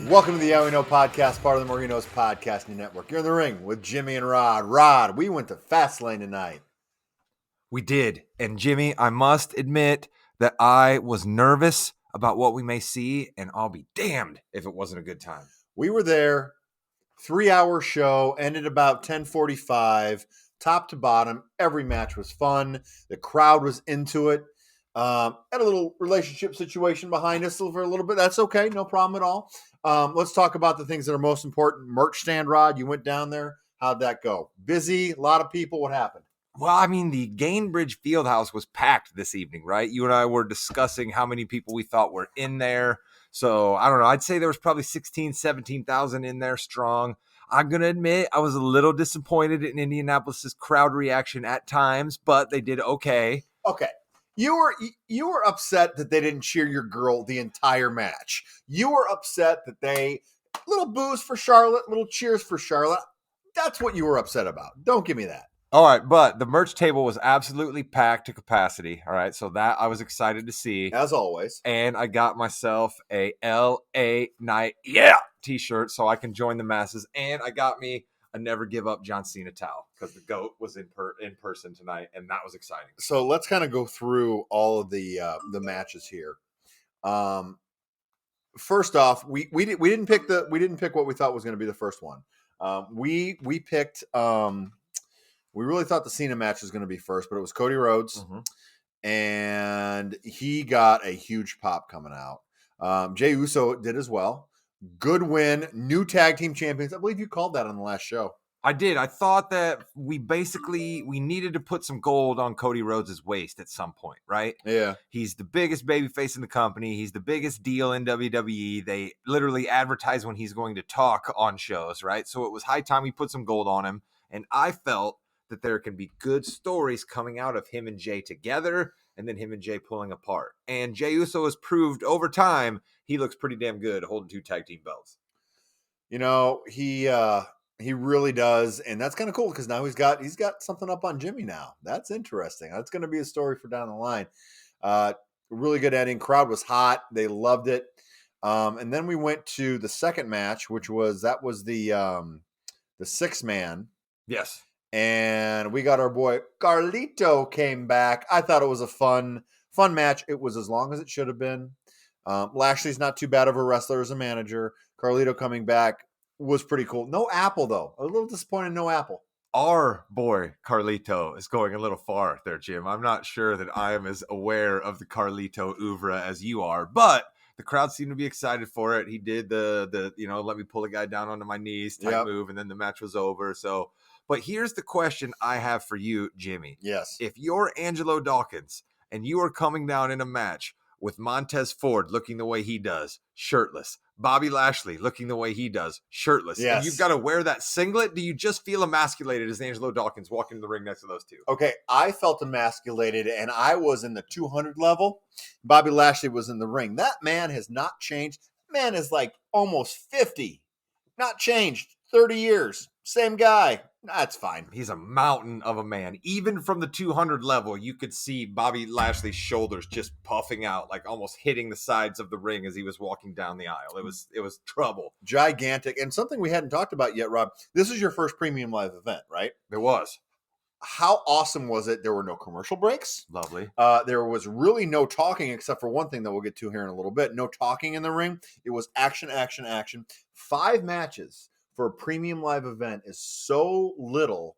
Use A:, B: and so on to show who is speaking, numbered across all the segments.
A: Welcome to the Yeah We Know podcast, part of the Marinos Podcasting Network. You're in the ring with Jimmy and Rod. Rod, we went to Fastlane tonight.
B: We did. And Jimmy, I must admit that I was nervous about what we may see, and I'll be damned if it wasn't a good time.
A: We were there, 3-hour show, ended about 10:45, top to bottom. Every match was fun. The crowd was into it. Had a little relationship situation behind us for a little bit. That's okay. No problem at all. Let's talk about the things that are most important. Merch stand, Rod. You went down there. How'd that go? Busy? A lot of people. What happened?
B: Well, I mean, the Gainbridge Fieldhouse was packed this evening, right? You and I were discussing how many people we thought were in there. So, I don't know. I'd say there was probably 16, 17,000 in there strong. I'm going to admit I was a little disappointed in Indianapolis's crowd reaction at times, but they did okay.
A: Okay. You were upset that they didn't cheer your girl the entire match. You were upset that they little boos for Charlotte, little cheers for Charlotte. That's what you were upset about. Don't give me that.
B: All right, but the merch table was absolutely packed to capacity. All right, so that I was excited to see.
A: As always.
B: And I got myself a LA Night Yeah t-shirt so I can join the masses. And I got me a Never Give Up John Cena towel because the GOAT was in person tonight, and that was exciting.
A: So let's kind of go through all of the matches here. First off, we didn't pick what we thought was going to be the first one. We picked. We really thought the Cena match was going to be first, but it was Cody Rhodes, and he got a huge pop coming out. Jey Uso did as well. Good win, new tag team champions. I believe you called that on the last show.
B: I did. I thought that we needed to put some gold on Cody Rhodes' waist at some point, right?
A: Yeah.
B: He's the biggest babyface in the company. He's the biggest deal in WWE. They literally advertise when he's going to talk on shows, right? So it was high time we put some gold on him. And I felt that there can be good stories coming out of him and Jay together and then him and Jay pulling apart. And Jey Uso has proved over time he looks pretty damn good holding 2 tag team belts.
A: You know, he really does, and that's kind of cool because now he's got something up on Jimmy now. That's interesting. That's going to be a story for down the line. Really good ending. Crowd was hot. They loved it. And then we went to the second match, which was the 6-man.
B: Yes.
A: And we got our boy Carlito came back. I thought it was a fun match. It was as long as it should have been. Lashley's not too bad of a wrestler as a manager. Carlito coming back was pretty cool. No Apple, though. A little disappointed, no Apple.
B: Our boy Carlito is going a little far there, Jim. I'm not sure that I am as aware of the Carlito oeuvre as you are, but the crowd seemed to be excited for it. He did the let me pull a guy down onto my knees type move, and then the match was over. So, but here's the question I have for you, Jimmy.
A: Yes.
B: If you're Angelo Dawkins and you are coming down in a match with Montez Ford looking the way he does, shirtless, Bobby Lashley looking the way he does, shirtless,
A: yes,
B: and you've got to wear that singlet, do you just feel emasculated as Angelo Dawkins walking in the ring next to those two?
A: Okay, I felt emasculated, and I was in the 200 level. Bobby Lashley was in the ring. That man has not changed. Man is like almost 50. Not changed. 30 years. Same guy. That's fine.
B: He's a mountain of a man. Even from the 200 level, you could see Bobby Lashley's shoulders just puffing out, like almost hitting the sides of the ring as he was walking down the aisle. It was trouble.
A: Gigantic. And something we hadn't talked about yet, Rob. This is your first premium live event, right?
B: It was.
A: How awesome was it? There were no commercial breaks.
B: Lovely.
A: There was really no talking except for one thing that we'll get to here in a little bit. No talking in the ring. It was action, action, action. 5 matches for a premium live event is so little.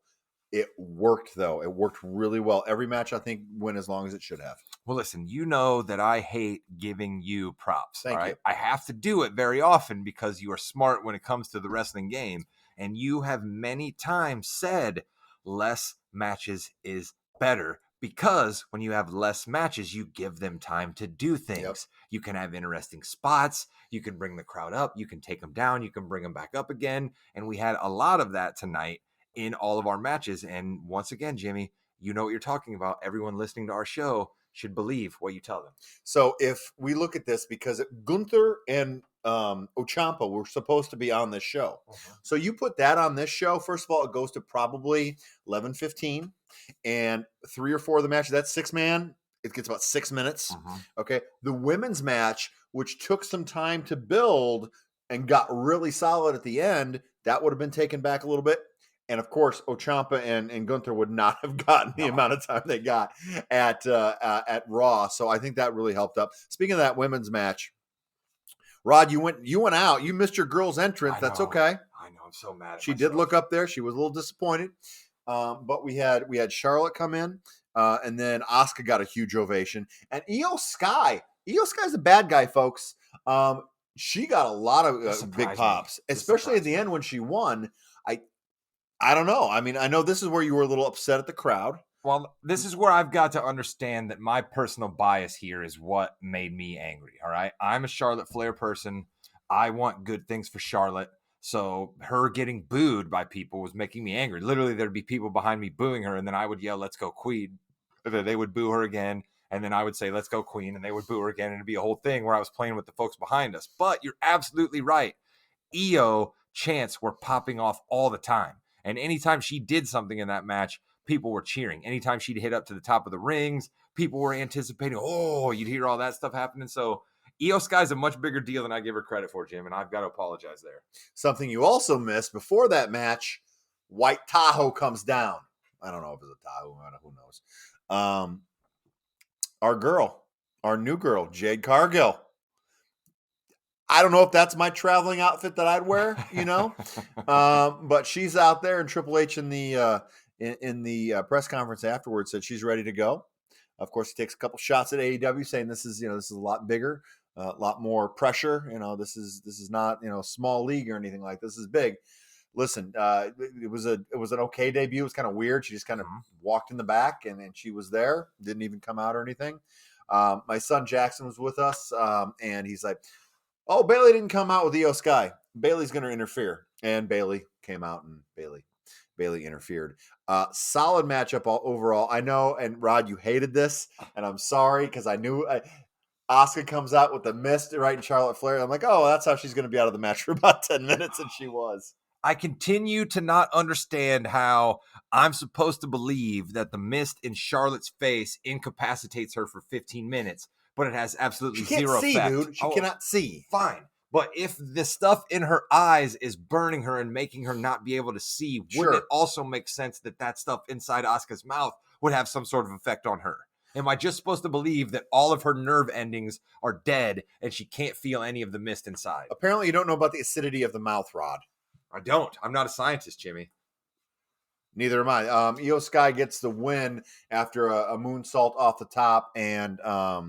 A: It worked, though. It worked really well. Every match, I think, went as long as it should have.
B: Well, listen, you know that I hate giving you props.
A: Thank you.
B: I have to do it very often because you are smart when it comes to the wrestling game. And you have many times said less matches is better because when you have less matches, you give them time to do things. Yep. You can have interesting spots. You can bring the crowd up. You can take them down. You can bring them back up again. And we had a lot of that tonight in all of our matches. And once again, Jimmy, you know what you're talking about. Everyone listening to our show should believe what you tell them.
A: So if we look at this, because Gunther and Ciampa were supposed to be on this show. So you put that on this show, first of all, it goes to probably 11:15, and 3 or 4 of the matches, that's 6-man. It gets about 6 minutes. Okay. The women's match, which took some time to build, and got really solid at the end, that would have been taken back a little bit. And of course, Ciampa and Gunther would not have gotten the amount of time they got at Raw. So I think that really helped up. Speaking of that women's match, Rod, you went out. You missed your girl's entrance. That's okay.
B: I know. I'm so mad at
A: She
B: myself.
A: did look up there. She was a little disappointed. But we had Charlotte come in, and then Asuka got a huge ovation. And Io Sky is a bad guy, folks. She got a lot of big pops, especially at the end when she won. I don't know. I mean, I know this is where you were a little upset at the crowd.
B: Well, this is where I've got to understand that my personal bias here is what made me angry. All right. I'm a Charlotte Flair person. I want good things for Charlotte. So her getting booed by people was making me angry. Literally, there'd be people behind me booing her, and then I would yell, "Let's go, Queen." They would boo her again. And then I would say, "Let's go, Queen." And they would boo her again. And it'd be a whole thing where I was playing with the folks behind us. But you're absolutely right. Io chants were popping off all the time. And anytime she did something in that match, people were cheering. Anytime she'd hit up to the top of the rings, people were anticipating, oh, you'd hear all that stuff happening. So Io Sky's a much bigger deal than I give her credit for, Jim, and I've got to apologize there.
A: Something you also missed before that match, White Tahoe comes down. I don't know if it's a Tahoe, who knows. Our new girl, Jade Cargill. I don't know if that's my traveling outfit that I'd wear, but she's out there, and Triple H in the press conference afterwards said she's ready to go. Of course, he takes a couple shots at AEW, saying this is a lot bigger, a lot more pressure. This is not small league or anything like this. This is big. Listen, it was an okay debut. It was kind of weird. She just kind of walked in the back, and she was there. Didn't even come out or anything. My son Jackson was with us, and he's like, "Oh, Bailey didn't come out with Io Sky. Bailey's going to interfere." And Bailey came out, and Bailey interfered. Solid matchup overall. I know, and Rod, you hated this, and I'm sorry because I knew Asuka comes out with the mist right in Charlotte Flair. I'm like, oh, that's how she's going to be out of the match for about 10 minutes, and she was.
B: I continue to not understand how I'm supposed to believe that the mist in Charlotte's face incapacitates her for 15 minutes. But it has absolutely zero effect.
A: Dude. She cannot see.
B: Fine. But if the stuff in her eyes is burning her and making her not be able to see, wouldn't it also make sense that stuff inside Asuka's mouth would have some sort of effect on her? Am I just supposed to believe that all of her nerve endings are dead and she can't feel any of the mist inside?
A: Apparently you don't know about the acidity of the mouth, Rod.
B: I don't. I'm not a scientist, Jimmy.
A: Neither am I. Io Sky gets the win after a moonsault off the top. And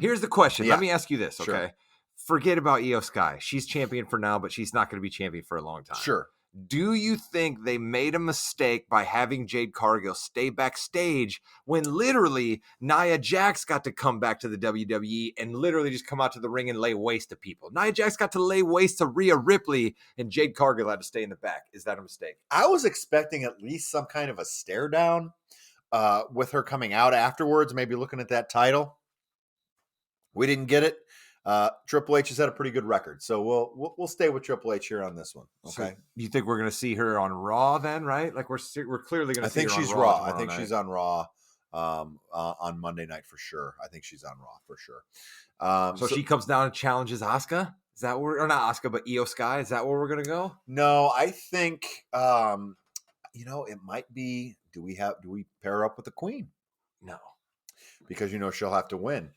B: here's the question. Let me ask you this, okay?
A: Sure.
B: Forget about Io Sky. She's champion for now, but she's not going to be champion for a long time.
A: Sure.
B: Do you think they made a mistake by having Jade Cargill stay backstage when literally Nia Jax got to come back to the WWE and literally just come out to the ring and lay waste to people? Nia Jax got to lay waste to Rhea Ripley, and Jade Cargill had to stay in the back. Is that a mistake?
A: I was expecting at least some kind of a stare down with her coming out afterwards, maybe looking at that title. We didn't get it. Triple H has had a pretty good record, so we'll stay with Triple H here on this one. Okay.
B: So you think we're going to see her on Raw then, right? Like we're clearly going to see her on Raw.
A: I think she's Raw. I think she's on Raw on Monday night for sure. I think she's on Raw for sure.
B: So she comes down and challenges Asuka. Is that where, or not Asuka, but Io Sky? Is that where we're going to go?
A: No, I think it might be. Do we pair up with the Queen?
B: No, because
A: she'll have to win.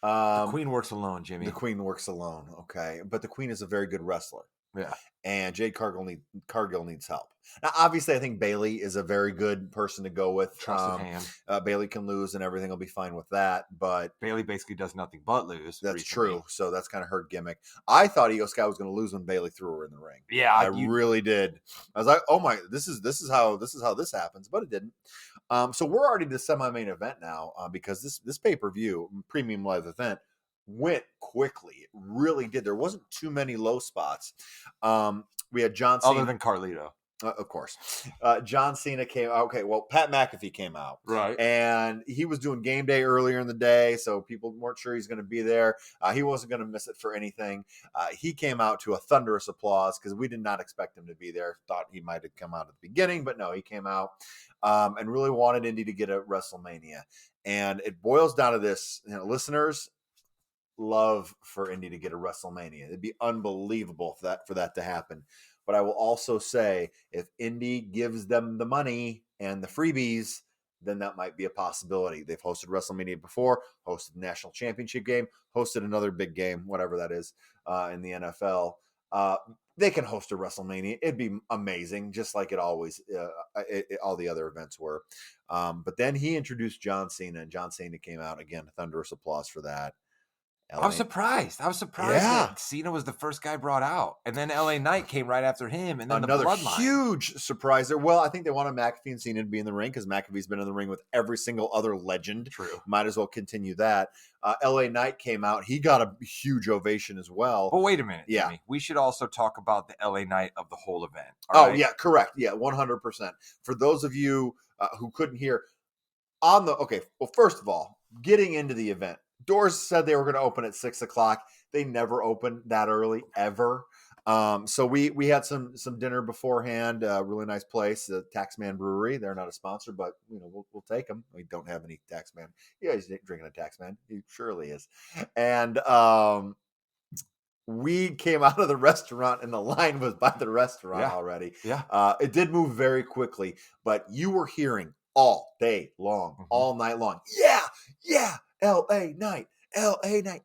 B: The Queen works alone, Jimmy.
A: The Queen works alone, okay. But the Queen is a very good wrestler.
B: Yeah.
A: And Jade Cargill needs help. Now, obviously, I think Bailey is a very good person to go with.
B: Trusted hand.
A: Bailey can lose and everything will be fine with that. But
B: Bailey basically does nothing but lose.
A: That's true. So that's kind of her gimmick. I thought Io Sky was going to lose when Bailey threw her in the ring.
B: Yeah,
A: I really did. I was like, oh my, this is how this happens, but it didn't. So we're already to the semi-main event now because this pay-per-view premium live event went quickly. It really did. There wasn't too many low spots. We had John Cena.
B: Other than Carlito.
A: Of course. John Cena came. Okay, well, Pat McAfee came out.
B: Right.
A: And he was doing game day earlier in the day, so people weren't sure he's going to be there. He wasn't going to miss it for anything. He came out to a thunderous applause because we did not expect him to be there. Thought he might have come out at the beginning, but no, he came out and really wanted Indy to get a WrestleMania. And it boils down to this, listeners, love for Indy to get a WrestleMania. It'd be unbelievable for that to happen. But I will also say, if Indy gives them the money and the freebies, then that might be a possibility. They've hosted WrestleMania before, hosted the national championship game, hosted another big game, whatever that is, in the NFL. They can host a WrestleMania. It'd be amazing, just like it always, all the other events were. But then he introduced John Cena, and John Cena came out again. Thunderous applause for that.
B: I was surprised.
A: Yeah.
B: That Cena was the first guy brought out. And then LA Knight came right after him. And then
A: Another
B: the Bloodline.
A: huge surprise there. Well, I think they wanted McAfee and Cena to be in the ring because McAfee's been in the ring with every single other legend.
B: True.
A: Might as well continue that. LA Knight came out. He got a huge ovation as well.
B: But wait a minute,
A: Yeah.
B: Jimmy. We should also talk about the LA Knight of the whole event.
A: Right? Yeah, correct. Yeah, 100%. For those of you who couldn't hear, first of all, getting into the event, doors said they were going to open at 6:00. They never opened that early ever. So we had some dinner beforehand. Really nice place, the Taxman Brewery. They're not a sponsor, but we'll take them. We don't have any Taxman. Yeah, he's drinking a Taxman. He surely is. And we came out of the restaurant, and the line was by the restaurant already.
B: Yeah.
A: It did move very quickly, but you were hearing all day long, all night long. Yeah, LA Knight,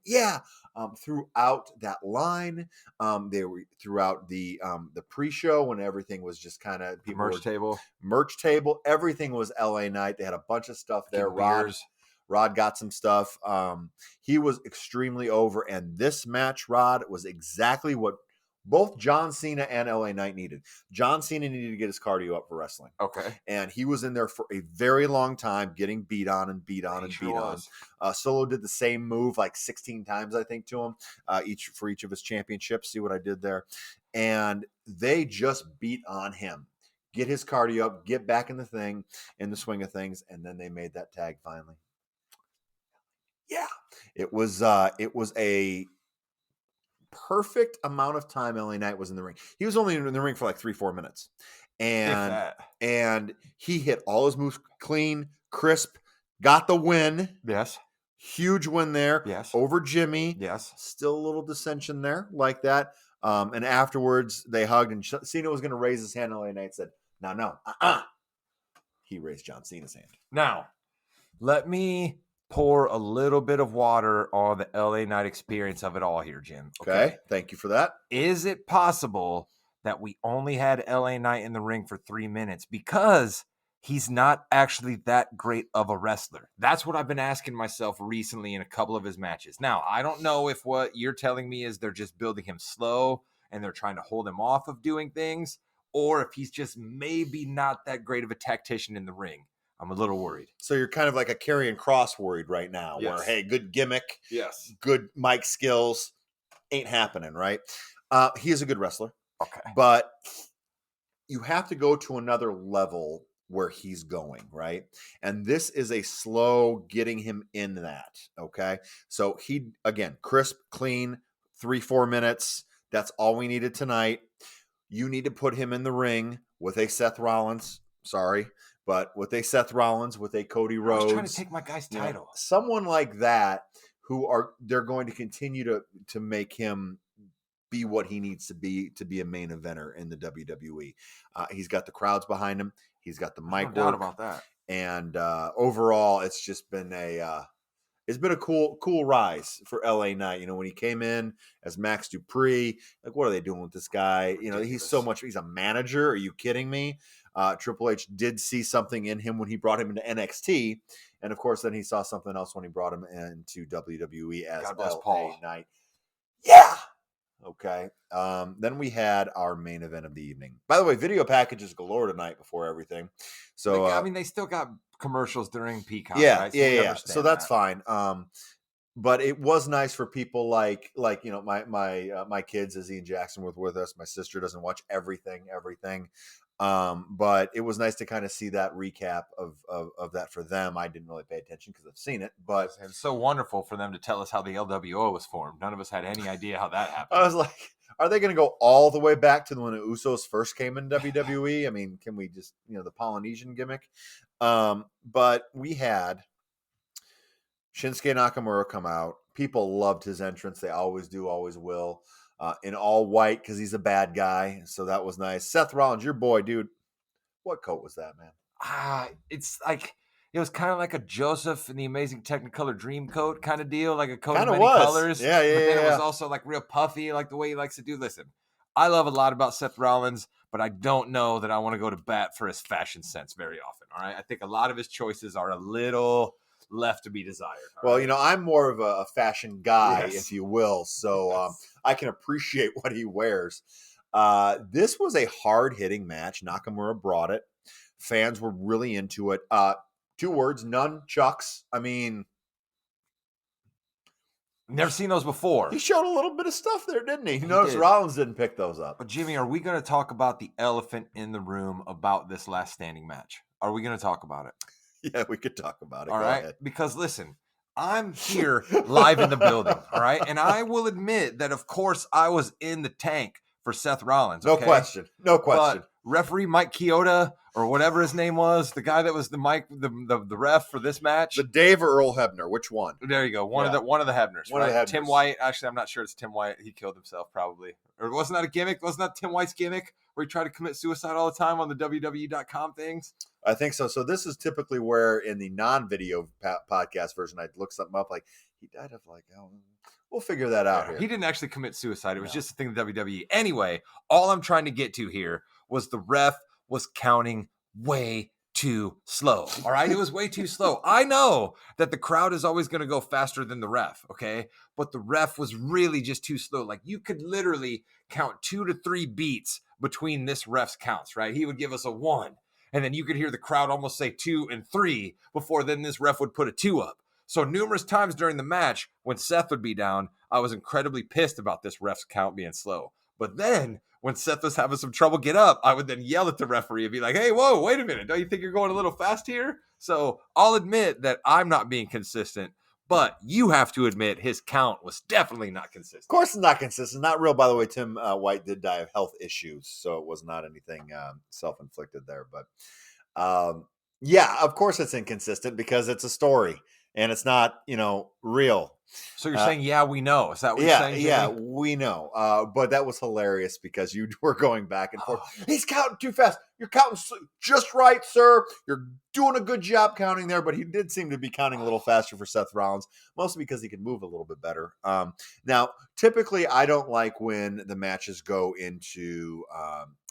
A: yeah. Throughout that line, they were throughout the pre-show when everything was just kind of merch table. Everything was LA Knight. They had a bunch of stuff there. Rod got some stuff. He was extremely over, and this match, Rod, was exactly what both John Cena and LA Knight needed. John Cena needed to get his cardio up for wrestling.
B: Okay.
A: And he was in there for a very long time, getting beat on. Solo did the same move like 16 times, I think, to him, each of his championships. See what I did there? And they just beat on him. Get his cardio up, get back in the swing of things, and then they made that tag finally. Yeah. It was a perfect amount of time LA Knight was in the ring. He was only in the ring for like 3-4 minutes. And he hit all his moves clean, crisp, got the win.
B: Yes.
A: Huge win there.
B: Yes.
A: Over Jimmy.
B: Yes.
A: Still a little dissension there like that. And afterwards they hugged, and Cena was going to raise his hand. LA Knight said, no. He raised John Cena's hand.
B: Now, let me pour a little bit of water on the LA Knight experience of it all here, Jim.
A: Okay. Thank you for that.
B: Is it possible that we only had LA Knight in the ring for 3 minutes because he's not actually that great of a wrestler? That's what I've been asking myself recently in a couple of his matches. Now, I don't know if what you're telling me is they're just building him slow and they're trying to hold him off of doing things, or if he's just maybe not that great of a tactician in the ring. I'm a little worried.
A: So you're kind of like a Karrion Kross worried right now, where, hey, good gimmick, good mic skills, ain't happening, right? He is a good wrestler.
B: Okay.
A: But you have to go to another level where he's going, right? And this is a slow getting him in that, okay? So he, again, crisp, clean, 3-4 minutes. That's all we needed tonight. You need to put him in the ring with a Seth Rollins. Sorry. But with a Seth Rollins, with a Cody Rhodes. I was
B: trying to take my guy's title.
A: Someone like that they're going to continue to make him be what he needs to be a main eventer in the WWE. He's got the crowds behind him. He's got the mic work.
B: No doubt about that.
A: And overall, it's just been a cool rise for LA Knight. When he came in as Max Dupree, like, what are they doing with this guy? He's a manager. Are you kidding me? Triple H did see something in him when he brought him into NXT. And of course, then he saw something else when he brought him into WWE as LA Knight. Yeah. Okay. Then we had our main event of the evening. By the way, video packages galore tonight before everything. So
B: they still got commercials during Peacock.
A: Yeah,
B: right?
A: So So that's fine. But it was nice for people like my kids, Izzy and Jackson, were with us. My sister doesn't watch everything. But it was nice to kind of see that recap of that for them. I didn't really pay attention because I've seen it, but
B: it's so wonderful for them to tell us how the LWO was formed. None of us had any idea how that happened.
A: I was like, are they going to go all the way back to when the Usos first came in WWE? I mean, can we just, the Polynesian gimmick? But we had Shinsuke Nakamura come out, People loved his entrance. They always do, always will. In all white because he's a bad guy. So that was nice. Seth Rollins, your boy, dude. What coat was that, man?
B: It's like it was kind of like a Joseph and the Amazing Technicolor Dreamcoat kind of deal, like a coat
A: Kind
B: of
A: of
B: many
A: was.
B: colors.
A: Yeah.
B: But then it was also like real puffy, like the way he likes to do. Listen, I love a lot about Seth Rollins, but I don't know that I want to go to bat for his fashion sense very often. All right, I think a lot of his choices are a little left to be desired.
A: Well,
B: right?
A: I'm more of a fashion guy,
B: Yes.
A: if you will. So
B: Yes.
A: I can appreciate what he wears. This was a hard hitting match. Nakamura brought it. Fans were really into it. 2 words, none chucks. I mean,
B: Never seen those before.
A: he showed a little bit of stuff there, didn't he? You
B: He
A: notice
B: did.
A: Rollins didn't pick those up.
B: But Jimmy, are we going to talk about the elephant in the room about this last standing match? Are we going to talk about it?
A: Yeah, we could talk about it.
B: All
A: Go
B: right.
A: ahead.
B: Because listen, I'm here live in the building. All right. And I will admit that, of course, I was in the tank for Seth Rollins.
A: No
B: Okay?
A: question. No question.
B: But referee Mike Chioda, or whatever his name was, the guy that was the ref for this match.
A: The Dave or Earl Hebner, which one?
B: There you go. One of the Hebners.
A: One of the
B: Right?
A: Hebners.
B: Tim White. Actually, I'm not sure it's Tim White. He killed himself probably. Or wasn't that a gimmick? Wasn't that Tim White's gimmick where he tried to commit suicide all the time on the WWE.com things?
A: I think so. So this is typically where in the non-video podcast version, I'd look something up like he died of we'll figure that out here.
B: He didn't actually commit suicide. It was just a thing of WWE. Anyway, all I'm trying to get to here was the ref was counting way too slow. All right. It was way too slow. I know that the crowd is always going to go faster than the ref. Okay. But the ref was really just too slow. Like you could literally count 2 to 3 beats between this ref's counts, right? He would give us a 1. And then you could hear the crowd almost say 2 and 3 before then this ref would put a 2 up. So numerous times during the match, when Seth would be down, I was incredibly pissed about this ref's count being slow. But then when Seth was having some trouble get up, I would then yell at the referee and be like, hey, whoa, wait a minute. Don't you think you're going a little fast here? So I'll admit that I'm not being consistent, but you have to admit his count was definitely not consistent.
A: Of course it's not consistent. Not real. By the way, Tim White did die of health issues, so it was not anything self-inflicted there. But yeah, of course it's inconsistent because it's a story and it's not, real.
B: So you're saying, yeah, we know. Is that what you're saying, Jimmy?
A: Yeah, we know. But that was hilarious because you were going back and forth. He's counting too fast. You're counting just right, sir. You're doing a good job counting there, but he did seem to be counting a little faster for Seth Rollins, mostly because he could move a little bit better. Now, typically, I don't like when the matches go into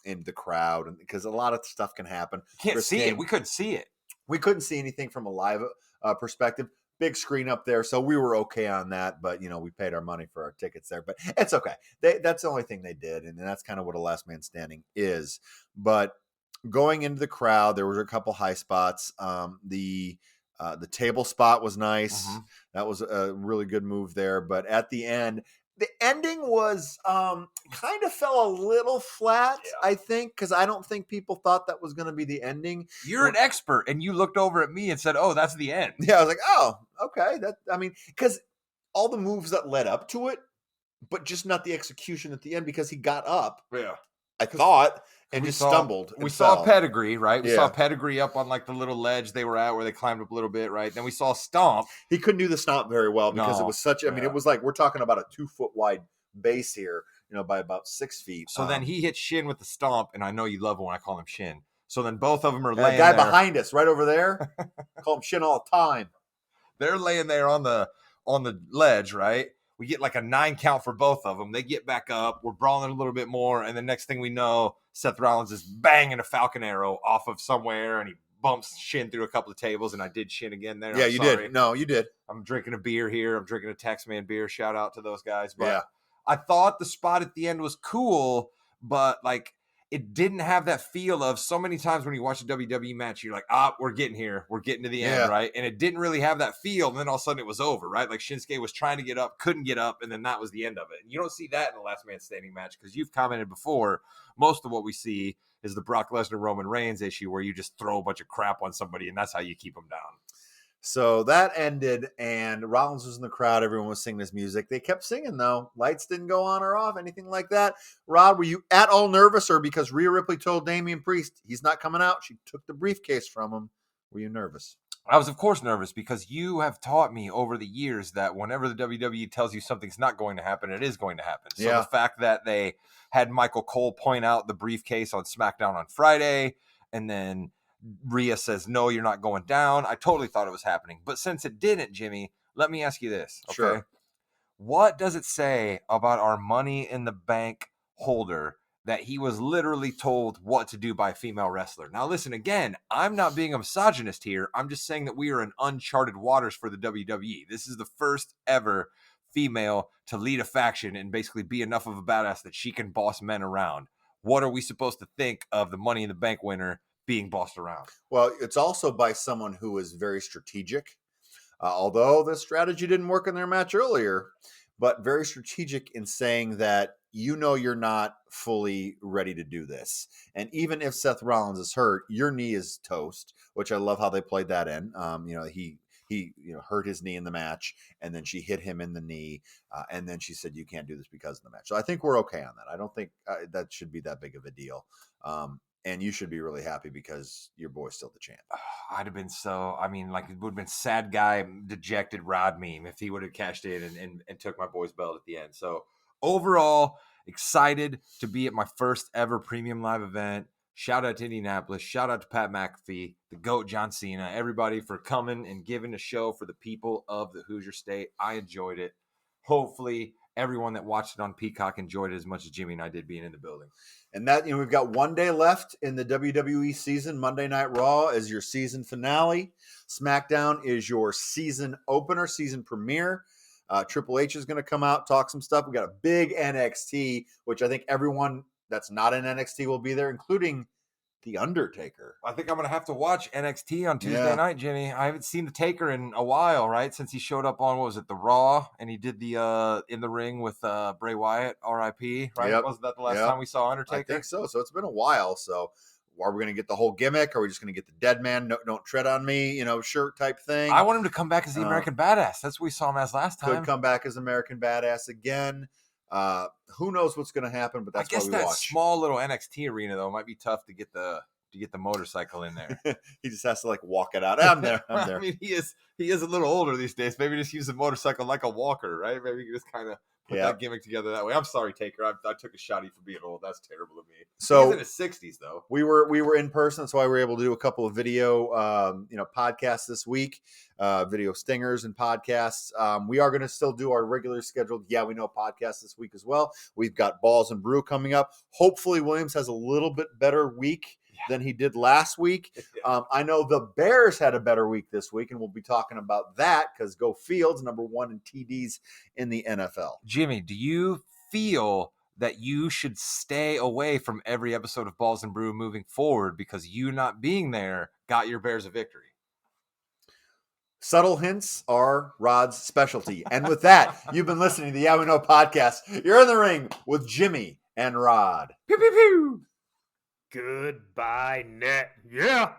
A: the crowd, and because a lot of stuff can happen.
B: Can't see it. We couldn't see it.
A: We couldn't see anything from a live perspective. Big screen up there, so we were okay on that. But we paid our money for our tickets there. But it's okay. That's the only thing they did, and that's kind of what a last man standing is. But going into the crowd, there were a couple high spots. The table spot was nice.
B: Mm-hmm.
A: That was a really good move there. But at the end, the ending was kind of fell a little flat, I think, because I don't think people thought that was going to be the ending.
B: You're an expert, and you looked over at me and said, oh, that's the end.
A: Yeah, I was like, oh, okay. Because all the moves that led up to it, but just not the execution at the end because he got up.
B: Yeah.
A: I thought, and just stumbled.
B: We saw Pedigree, right? We
A: Yeah.
B: saw Pedigree up on like the little ledge they were at where they climbed up a little bit, right? Then we saw Stomp.
A: He couldn't do the stomp very well because
B: No.
A: it was such, it was like, we're talking about a 2 foot wide base here, by about 6 feet.
B: So then he hit Shin with the Stomp, and I know you love it when I call him Shin. So then both of them are
A: and
B: laying
A: the guy
B: there.
A: behind us, right over there, call him Shin all the time.
B: They're laying there on the ledge, right? We get like a 9 count for both of them. They get back up. We're brawling a little bit more. And the next thing we know, Seth Rollins is banging a Falcon Arrow off of somewhere, and he bumps Shin through a couple of tables, and I did Shin again there.
A: Yeah,
B: I'm
A: you
B: sorry.
A: did. No, you did.
B: I'm drinking a beer here. I'm drinking a Taxman beer. Shout out to those guys. But
A: Yeah.
B: I thought the spot at the end was cool, but like it didn't have that feel of so many times when you watch a WWE match, you're like, we're getting here. We're getting to the end, right? And it didn't really have that feel. And then all of a sudden it was over, right? Like Shinsuke was trying to get up, couldn't get up, and then that was the end of it. And you don't see that in the last man standing match because you've commented before, most of what we see is the Brock Lesnar Roman Reigns issue where you just throw a bunch of crap on somebody and that's how you keep them down.
A: So that ended, and Rollins was in the crowd. Everyone was singing his music. They kept singing, though. Lights didn't go on or off, anything like that. Rod, were you at all nervous, or because Rhea Ripley told Damian Priest he's not coming out, she took the briefcase from him, were you nervous?
B: I was, of course, nervous because you have taught me over the years that whenever the WWE tells you something's not going to happen, it is going to happen. So the fact that they had Michael Cole point out the briefcase on SmackDown on Friday, and then Rhea says, no, you're not going down, I totally thought it was happening. But since it didn't, Jimmy, let me ask you this, okay?
A: Sure.
B: What does it say about our Money in the Bank holder that he was literally told what to do by a female wrestler? Now, listen, again, I'm not being a misogynist here. I'm just saying that we are in uncharted waters for the WWE. This is the first ever female to lead a faction and basically be enough of a badass that she can boss men around. What are we supposed to think of the Money in the Bank winner being bossed around?
A: Well, it's also by someone who is very strategic. Although the strategy didn't work in their match earlier, but very strategic in saying that you're not fully ready to do this. And even if Seth Rollins is hurt, your knee is toast, which I love how they played that in. He hurt his knee in the match, and then she hit him in the knee, and then she said, you can't do this because of the match. So I think we're okay on that. I don't think that should be that big of a deal. And you should be really happy because your boy's still the champ.
B: I'd have been it would have been sad guy, dejected Rod meme if he would have cashed in and took my boy's belt at the end. So overall, excited to be at my first ever premium live event. Shout out to Indianapolis. Shout out to Pat McAfee, the GOAT John Cena, everybody for coming and giving a show for the people of the Hoosier State. I enjoyed it. Hopefully, everyone that watched it on Peacock enjoyed it as much as Jimmy and I did being in the building.
A: And that, we've got 1 day left in the WWE season. Monday Night Raw is your season finale. SmackDown is your season opener, season premiere. Triple H is going to come out, talk some stuff. We got a big NXT, which I think everyone that's not in NXT will be there, including The Undertaker.
B: I think I'm going to have to watch NXT on Tuesday night, Jimmy. I haven't seen the Taker in a while, right? Since he showed up on, the Raw, and he did the In the Ring with Bray Wyatt, RIP, right?
A: Yep.
B: Wasn't that the last time we saw Undertaker?
A: I think so. So it's been a while. So are we going to get the whole gimmick? Or are we just going to get the dead man, no, don't tread on me, shirt type thing?
B: I want him to come back as the American Badass. That's what we saw him as last time.
A: Could come back as American Badass again. Who knows what's going to happen, but that's why we watch. I guess that
B: small little NXT arena, though, might be tough to get the motorcycle in there.
A: He just has to walk it out. I'm there.
B: I mean, he is a little older these days. Maybe just use the motorcycle like a walker, right? Maybe you can just kind of put that gimmick together that way. I'm sorry, Taker. I took a shot at you for being old. That's terrible of me.
A: So
B: he's in his 60s, though.
A: We were in person. That's why we were able to do a couple of video, podcasts this week, video stingers and podcasts. We are going to still do our regular scheduled, we know podcasts this week as well. We've got Balls and Brew coming up. Hopefully Williams has a little bit better week than he did last week. I know the Bears had a better week this week, and we'll be talking about that because Go Fields, number 1 in TDs in the NFL.
B: Jimmy, do you feel that you should stay away from every episode of Balls and Brew moving forward because you not being there got your Bears a victory?
A: Subtle hints are Rod's specialty. And with that, you've been listening to the Yeah We Know podcast. You're in the ring with Jimmy and Rod.
B: Pew, pew, pew.
C: Goodbye, net. Yeah.